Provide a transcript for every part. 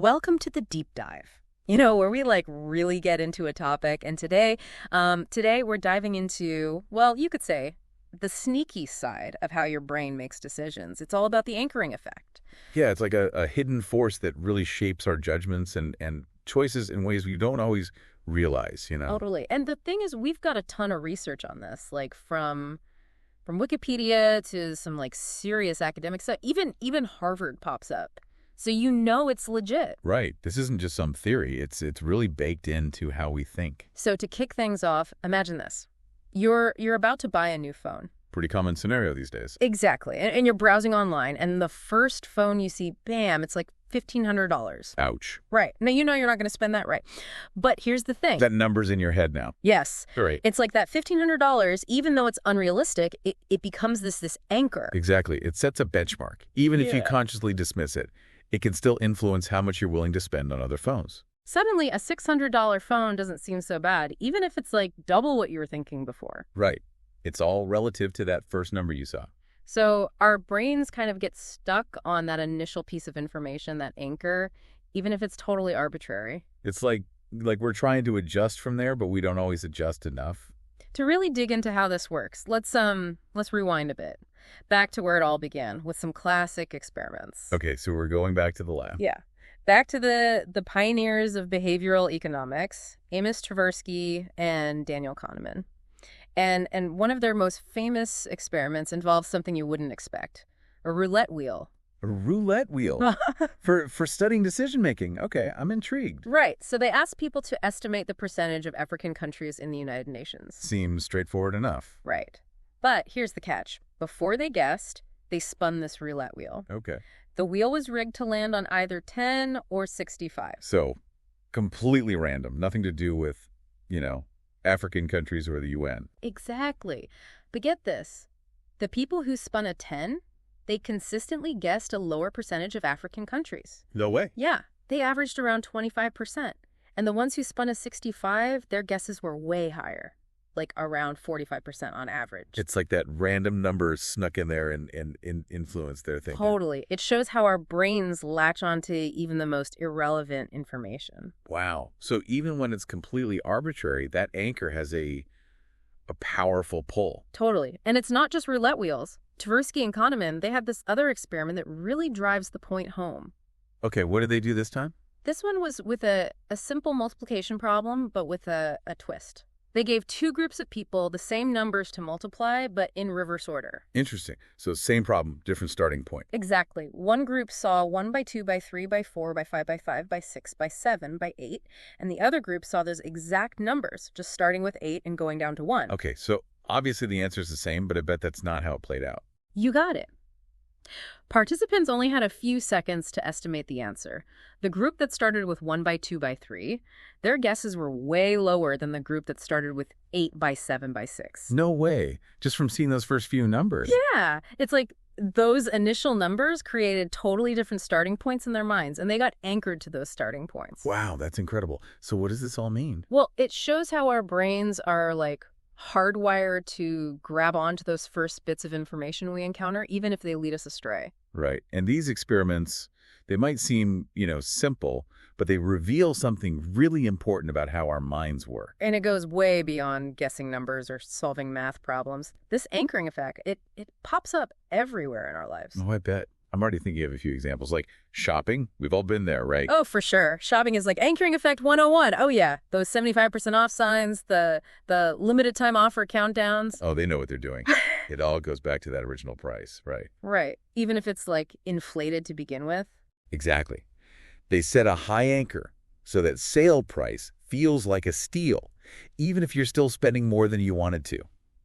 Welcome to the deep dive. Where we really get into a topic. And today we're diving into, well, you could say, the sneaky side of how your brain makes decisions. It's all about the anchoring effect. Yeah, it's like a hidden force that really shapes our judgments and choices in ways we don't always realize. Totally. And the thing is, we've got a ton of research on this, like from Wikipedia to some serious academic stuff. Even Harvard pops up. So it's legit. Right. This isn't just some theory. It's really baked into how we think. So to kick things off, imagine this. You're about to buy a new phone. Pretty common scenario these days. Exactly. And you're browsing online, and the first phone you see, bam, it's like $1,500. Ouch. Right. Now, you're not going to spend that, right? But here's the thing. That number's in your head now. Yes. Right. It's like that $1,500, even though it's unrealistic, it becomes this anchor. Exactly. It sets a benchmark. Even if you consciously dismiss it, it can still influence how much you're willing to spend on other phones. Suddenly, a $600 phone doesn't seem so bad, even if it's double what you were thinking before. Right. It's all relative to that first number you saw. So our brains kind of get stuck on that initial piece of information, that anchor, even if it's totally arbitrary. It's like we're trying to adjust from there, but we don't always adjust enough. To really dig into how this works, let's rewind a bit. Back to where it all began, with some classic experiments. Okay, so we're going back to the lab. Yeah. Back to the pioneers of behavioral economics, Amos Tversky and Daniel Kahneman. And one of their most famous experiments involves something you wouldn't expect, a roulette wheel. A roulette wheel? for studying decision-making. Okay, I'm intrigued. Right. So they asked people to estimate the percentage of African countries in the United Nations. Seems straightforward enough. Right. But here's the catch. Before they guessed, they spun this roulette wheel. Okay. The wheel was rigged to land on either 10 or 65. So, completely random. Nothing to do with, African countries or the UN. Exactly. But get this. The people who spun a 10, they consistently guessed a lower percentage of African countries. No way. Yeah. They averaged around 25%. And the ones who spun a 65, their guesses were way higher. Around 45% on average. It's like that random number snuck in there and influenced their thinking. Totally. It shows how our brains latch onto even the most irrelevant information. Wow. So even when it's completely arbitrary, that anchor has a powerful pull. Totally. And it's not just roulette wheels. Tversky and Kahneman, they had this other experiment that really drives the point home. Okay, what did they do this time? This one was with a simple multiplication problem, but with a twist. They gave two groups of people the same numbers to multiply, but in reverse order. Interesting. So same problem, different starting point. Exactly. One group saw 1 by 2 by 3 by 4 by 5 by 5 by 6 by 7 by 8, and the other group saw those exact numbers, just starting with 8 and going down to 1. Okay, so obviously the answer is the same, but I bet that's not how it played out. You got it. Participants only had a few seconds to estimate the answer. The group that started with 1 by 2 by 3, their guesses were way lower than the group that started with 8 by 7 by 6. No way. Just from seeing those first few numbers. Yeah. It's like those initial numbers created totally different starting points in their minds, and they got anchored to those starting points. Wow, that's incredible. So what does this all mean? Well, it shows how our brains are hardwired to grab onto those first bits of information we encounter, even if they lead us astray. Right. And these experiments, they might seem, simple, but they reveal something really important about how our minds work. And it goes way beyond guessing numbers or solving math problems. This anchoring effect, it pops up everywhere in our lives. Oh, I bet. I'm already thinking of a few examples, like shopping. We've all been there, right? Oh, for sure. Shopping is like anchoring effect 101. Oh, yeah. Those 75% off signs, the limited time offer countdowns. Oh, they know what they're doing. It all goes back to that original price, right? Right. Even if it's inflated to begin with. Exactly. They set a high anchor so that sale price feels like a steal, even if you're still spending more than you wanted to.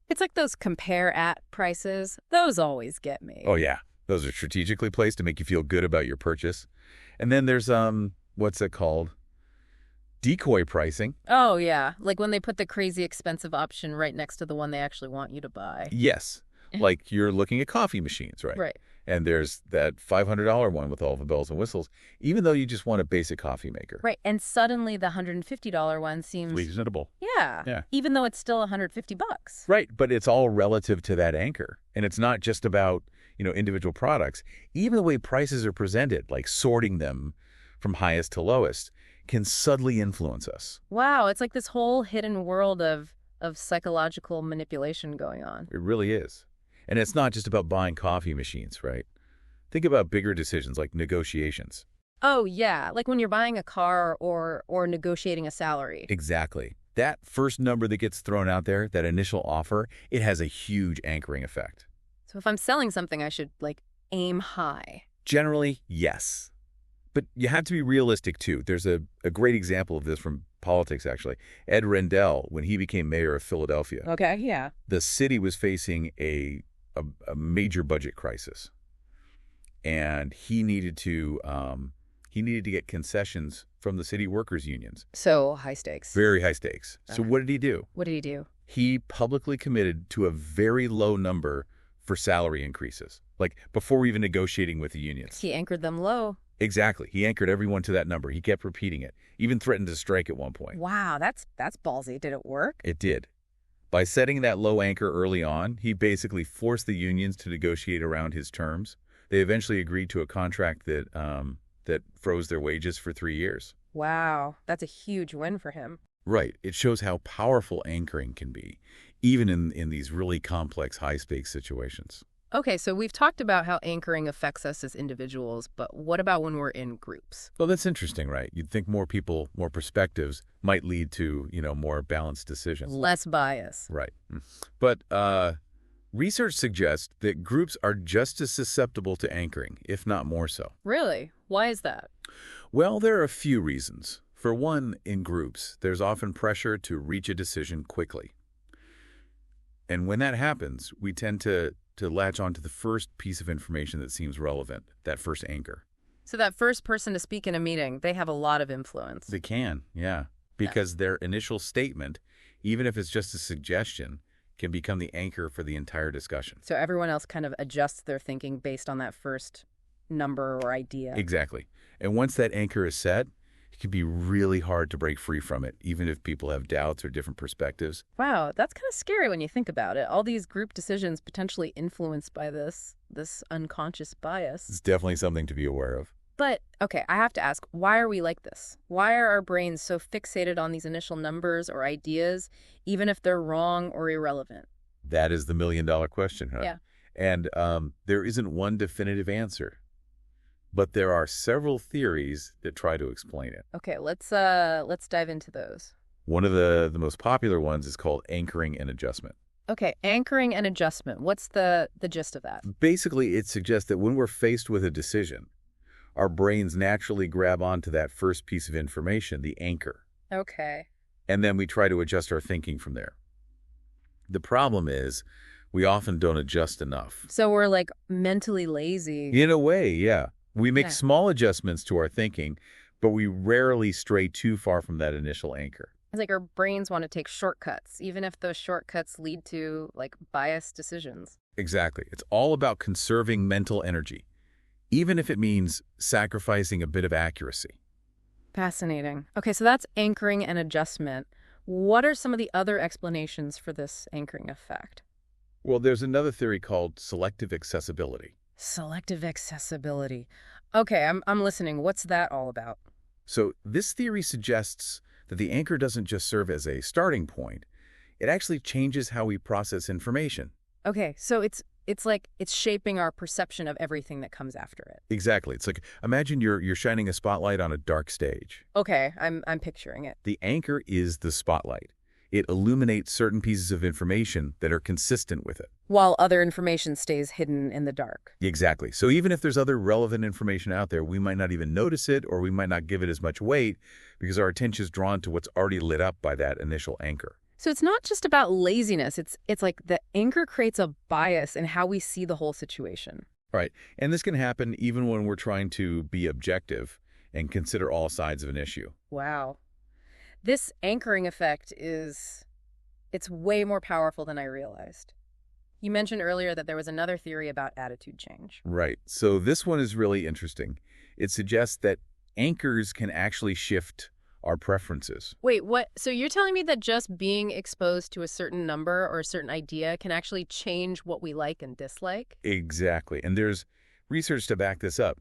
It's like those compare at prices. Those always get me. Oh, yeah. Those are strategically placed to make you feel good about your purchase. And then there's, what's it called? Decoy pricing. Oh, yeah. Like when they put the crazy expensive option right next to the one they actually want you to buy. Yes. Like you're looking at coffee machines, right? Right. And there's that $500 one with all the bells and whistles, even though you just want a basic coffee maker. Right. And suddenly the $150 one seems reasonable. Yeah. Even though it's still $150. Right. But it's all relative to that anchor. And it's not just about, individual products. Even the way prices are presented, like sorting them from highest to lowest, can subtly influence us. Wow, it's like this whole hidden world of psychological manipulation going on. It really is. And it's not just about buying coffee machines, right? Think about bigger decisions like negotiations. Oh, yeah, like when you're buying a car or negotiating a salary. Exactly. That first number that gets thrown out there, that initial offer, it has a huge anchoring effect. So if I'm selling something, I should, like, aim high. Generally, yes. But you have to be realistic, too. There's a great example of this from politics, actually. Ed Rendell, when he became mayor of Philadelphia, Okay, yeah. the city was facing a major budget crisis. And he needed to get concessions from the city workers' unions. So high stakes. Very high stakes. So what did he do? What did he do? He publicly committed to a very low number for salary increases, like before even negotiating with the unions. He anchored them low. Exactly. He anchored everyone to that number. He kept repeating it, even threatened to strike at one point. Wow, that's ballsy. Did it work? It did. By setting that low anchor early on, he basically forced the unions to negotiate around his terms. They eventually agreed to a contract that froze their wages for 3 years. Wow, that's a huge win for him. Right. It shows how powerful anchoring can be, even in these really complex, high-stakes situations. Okay, so we've talked about how anchoring affects us as individuals, but what about when we're in groups? Well, that's interesting, right? You'd think more people, more perspectives might lead to, more balanced decisions. Less bias. Right. But research suggests that groups are just as susceptible to anchoring, if not more so. Really? Why is that? Well, there are a few reasons. For one, in groups, there's often pressure to reach a decision quickly. And when that happens, we tend to latch onto the first piece of information that seems relevant, that first anchor. So that first person to speak in a meeting, they have a lot of influence. They can, yeah. Because their initial statement, even if it's just a suggestion, can become the anchor for the entire discussion. So everyone else kind of adjusts their thinking based on that first number or idea. Exactly. And once that anchor is set, it can be really hard to break free from it, even if people have doubts or different perspectives. Wow, that's kind of scary when you think about it. All these group decisions potentially influenced by this unconscious bias. It's definitely something to be aware of. But, okay, I have to ask, why are we like this? Why are our brains so fixated on these initial numbers or ideas, even if they're wrong or irrelevant? That is the million-dollar question, huh? Yeah. And there isn't one definitive answer. But there are several theories that try to explain it. Okay, let's dive into those. One of the most popular ones is called anchoring and adjustment. Okay, anchoring and adjustment. What's the gist of that? Basically, it suggests that when we're faced with a decision, our brains naturally grab onto that first piece of information, the anchor. Okay. And then we try to adjust our thinking from there. The problem is we often don't adjust enough. So we're like mentally lazy. In a way, yeah. We make small adjustments to our thinking, but we rarely stray too far from that initial anchor. It's like our brains want to take shortcuts, even if those shortcuts lead to, like, biased decisions. Exactly. It's all about conserving mental energy, even if it means sacrificing a bit of accuracy. Fascinating. Okay, so that's anchoring and adjustment. What are some of the other explanations for this anchoring effect? Well, there's another theory called selective accessibility. Selective accessibility. Okay, I'm listening. What's that all about? So this theory suggests that the anchor doesn't just serve as a starting point. It actually changes how we process information. Okay, so it's like it's shaping our perception of everything that comes after it. Exactly. It's like, imagine you're shining a spotlight on a dark stage. Okay, I'm picturing it. The anchor is the spotlight. It illuminates certain pieces of information that are consistent with it. While other information stays hidden in the dark. Exactly. So even if there's other relevant information out there, we might not even notice it, or we might not give it as much weight because our attention is drawn to what's already lit up by that initial anchor. So it's not just about laziness. It's like the anchor creates a bias in how we see the whole situation. Right. And this can happen even when we're trying to be objective and consider all sides of an issue. Wow. This anchoring effect it's way more powerful than I realized. You mentioned earlier that there was another theory about attitude change. Right. So this one is really interesting. It suggests that anchors can actually shift our preferences. Wait, what? So you're telling me that just being exposed to a certain number or a certain idea can actually change what we like and dislike? Exactly. And there's research to back this up.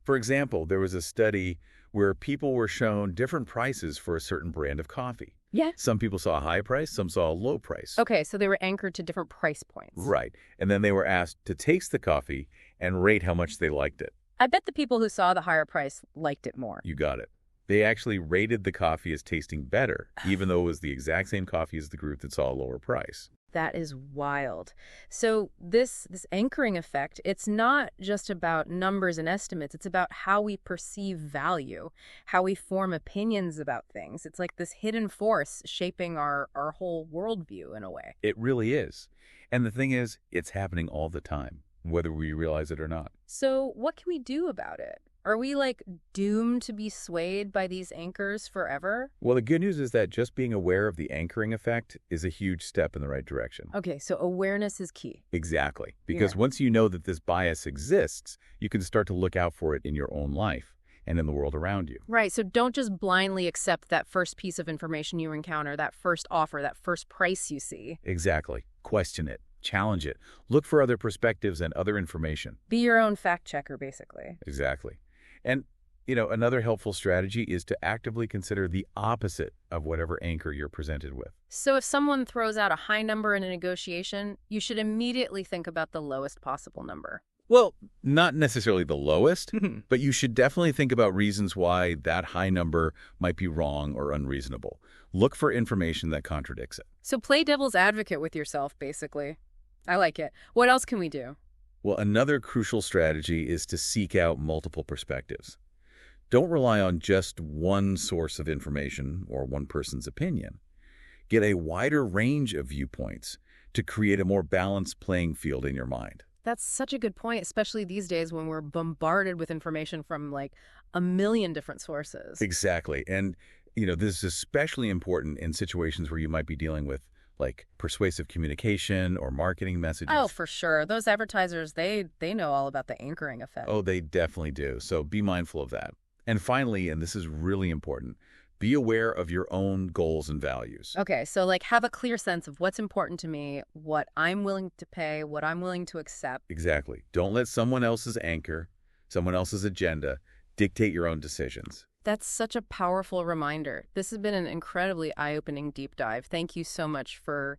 For example, there was a study where people were shown different prices for a certain brand of coffee. Yeah. Some people saw a high price, some saw a low price. Okay, so they were anchored to different price points. Right. And then they were asked to taste the coffee and rate how much they liked it. I bet the people who saw the higher price liked it more. You got it. They actually rated the coffee as tasting better, even though it was the exact same coffee as the group that saw a lower price. That is wild. So this anchoring effect, it's not just about numbers and estimates. It's about how we perceive value, how we form opinions about things. It's like this hidden force shaping our whole worldview in a way. It really is. And the thing is, it's happening all the time, whether we realize it or not. So what can we do about it? Are we like doomed to be swayed by these anchors forever? Well, the good news is that just being aware of the anchoring effect is a huge step in the right direction. Okay, so awareness is key. Exactly. Because Yeah. once you know that this bias exists, you can start to look out for it in your own life and in the world around you. Right, so don't just blindly accept that first piece of information you encounter, that first offer, that first price you see. Exactly. Question it. Challenge it. Look for other perspectives and other information. Be your own fact checker, basically. Exactly. And, another helpful strategy is to actively consider the opposite of whatever anchor you're presented with. So if someone throws out a high number in a negotiation, you should immediately think about the lowest possible number. Well, not necessarily the lowest, but you should definitely think about reasons why that high number might be wrong or unreasonable. Look for information that contradicts it. So play devil's advocate with yourself, basically. I like it. What else can we do? Well, another crucial strategy is to seek out multiple perspectives. Don't rely on just one source of information or one person's opinion. Get a wider range of viewpoints to create a more balanced playing field in your mind. That's such a good point, especially these days when we're bombarded with information from like a million different sources. Exactly. And, this is especially important in situations where you might be dealing with like persuasive communication or marketing messages. Oh, for sure. Those advertisers, they know all about the anchoring effect. Oh, they definitely do. So be mindful of that. And finally, and this is really important, be aware of your own goals and values. Okay, so like have a clear sense of what's important to me, what I'm willing to pay, what I'm willing to accept. Exactly. Don't let someone else's anchor, someone else's agenda, dictate your own decisions. That's such a powerful reminder. This has been an incredibly eye-opening deep dive. Thank you so much for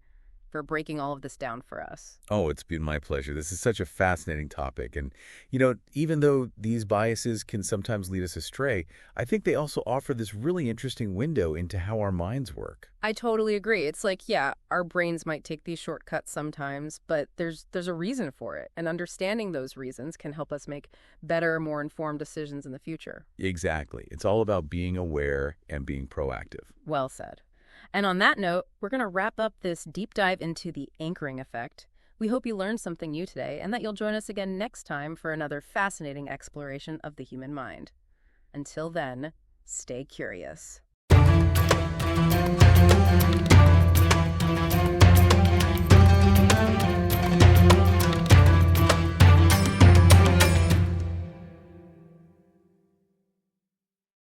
breaking all of this down for us. Oh, it's been my pleasure. This is such a fascinating topic. And, even though these biases can sometimes lead us astray, I think they also offer this really interesting window into how our minds work. I totally agree. It's like, yeah, our brains might take these shortcuts sometimes, but there's a reason for it. And understanding those reasons can help us make better, more informed decisions in the future. Exactly. It's all about being aware and being proactive. Well said. And on that note, we're going to wrap up this deep dive into the anchoring effect. We hope you learned something new today and that you'll join us again next time for another fascinating exploration of the human mind. Until then, stay curious.